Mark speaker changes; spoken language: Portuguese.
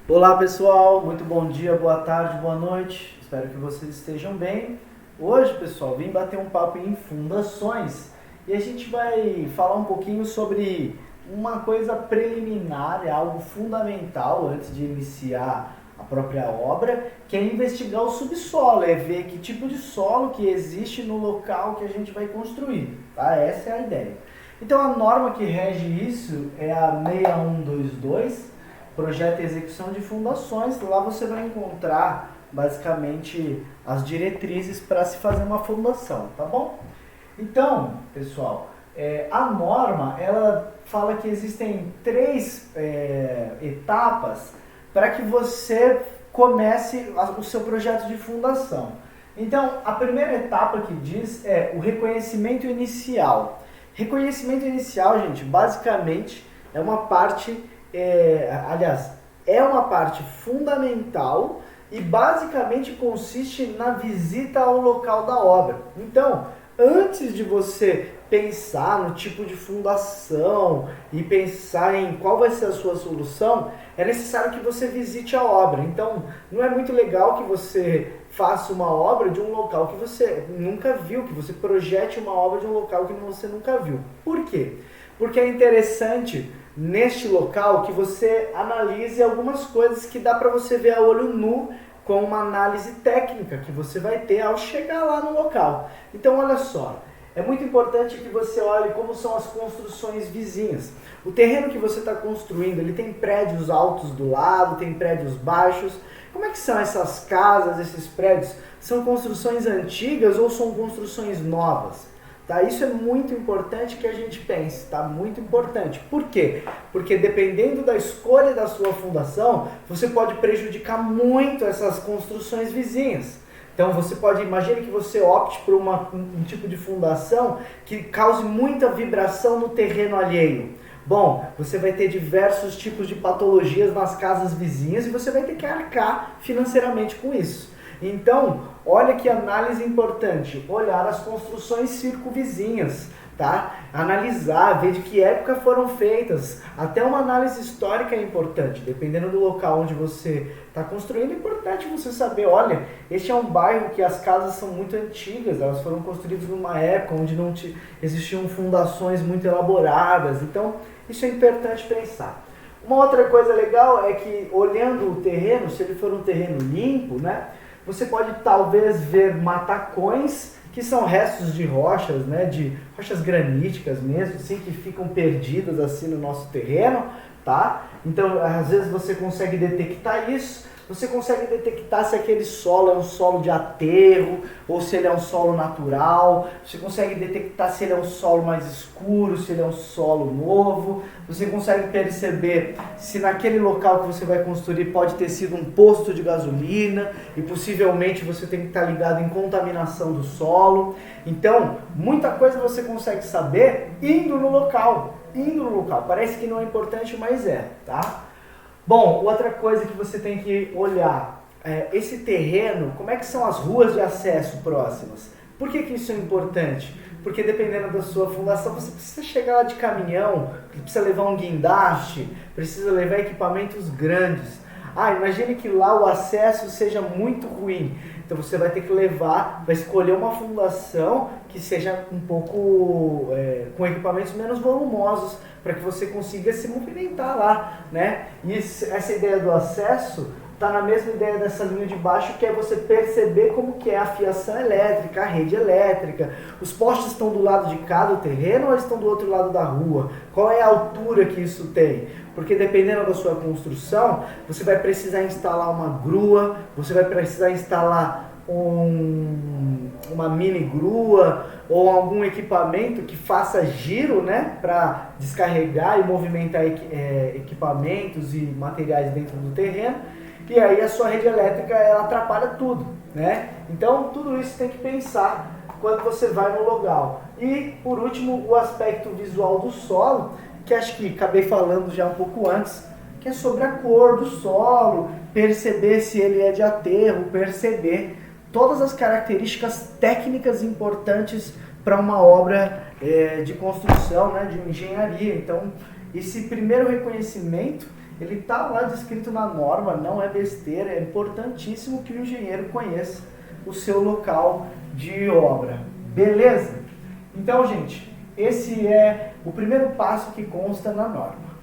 Speaker 1: Olá pessoal, muito bom dia, boa tarde, boa noite, espero que vocês estejam bem. Hoje pessoal, vim bater um papo em fundações e a gente vai falar um pouquinho sobre uma coisa preliminar, é algo fundamental antes de iniciar a própria obra, que é investigar o subsolo, é ver que tipo de solo que existe no local que a gente vai construir, tá? Essa é a ideia. Então a norma que rege isso é a 6122, projeto e execução de fundações. Lá você vai encontrar basicamente as diretrizes para se fazer uma fundação, tá bom? Então, pessoal, a norma ela fala que existem três etapas para que você comece o seu projeto de fundação. Então, a primeira etapa que diz é o reconhecimento inicial. Reconhecimento inicial, gente, basicamente é uma parte é uma parte fundamental e basicamente consiste na visita ao local da obra. Então, antes de você pensar no tipo de fundação e pensar em qual vai ser a sua solução, é necessário que você visite a obra. Então, não é muito legal que você faça uma obra de um local que você nunca viu, que você projete uma obra de um local que você nunca viu. Por quê? Porque é interessante neste local que você analise algumas coisas que dá para você ver a olho nu com uma análise técnica que você vai ter ao chegar lá no local. Então olha só, é muito importante que você olhe como são as construções vizinhas. O terreno que você está construindo, ele tem prédios altos do lado, tem prédios baixos. Como é que são essas casas, esses prédios? São construções antigas ou são construções novas? Tá? Isso é muito importante que a gente pense, tá? Muito importante. Por quê? Porque dependendo da escolha da sua fundação, você pode prejudicar muito essas construções vizinhas. Então você pode, imagine que você opte por um tipo de fundação que cause muita vibração no terreno alheio. Bom, você vai ter diversos tipos de patologias nas casas vizinhas e você vai ter que arcar financeiramente com isso. Então, olha que análise importante, olhar as construções circunvizinhas, tá? Analisar, ver de que época foram feitas, até uma análise histórica é importante, dependendo do local onde você está construindo, é importante você saber, olha, este é um bairro que as casas são muito antigas, elas foram construídas numa época onde não existiam fundações muito elaboradas, então isso é importante pensar. Uma outra coisa legal é que, olhando o terreno, se ele for um terreno limpo, né? Você pode talvez ver matacões, que são restos de rochas, né, de rochas graníticas mesmo, assim, que ficam perdidas assim no nosso terreno, tá? Então, às vezes você consegue detectar isso, você consegue detectar se aquele solo é um solo de aterro ou se ele é um solo natural, você consegue detectar se ele é um solo mais escuro, se ele é um solo novo, você consegue perceber se naquele local que você vai construir pode ter sido um posto de gasolina e possivelmente você tem que estar ligado em contaminação do solo. Então, muita coisa você consegue saber indo no local. Parece que não é importante, mas é, tá? Bom, outra coisa que você tem que olhar, esse terreno, como é que são as ruas de acesso próximas? Por que isso é importante? Porque dependendo da sua fundação, você precisa chegar lá de caminhão, precisa levar um guindaste, precisa levar equipamentos grandes. Imagine que lá o acesso seja muito ruim. Então você vai ter que vai escolher uma fundação que seja um pouco com equipamentos menos volumosos para que você consiga se movimentar lá, né? E essa ideia do acesso está na mesma ideia dessa linha de baixo, que é você perceber como que é a fiação elétrica, a rede elétrica. Os postes estão do lado de cá do terreno ou eles estão do outro lado da rua? Qual é a altura que isso tem? Porque dependendo da sua construção, você vai precisar instalar uma grua, você vai precisar instalar uma mini grua ou algum equipamento que faça giro, né, para descarregar e movimentar equipamentos e materiais dentro do terreno. E aí a sua rede elétrica ela atrapalha tudo, né? Então tudo isso tem que pensar quando você vai no local. E por último, o aspecto visual do solo, que acho que acabei falando já um pouco antes, que é sobre a cor do solo, perceber se ele é de aterro, perceber todas as características técnicas importantes para uma obra de construção, né, de engenharia. Então, esse primeiro reconhecimento Ele está lá descrito na norma, não é besteira, é importantíssimo que o engenheiro conheça o seu local de obra. Beleza? Então, gente, esse é o primeiro passo que consta na norma.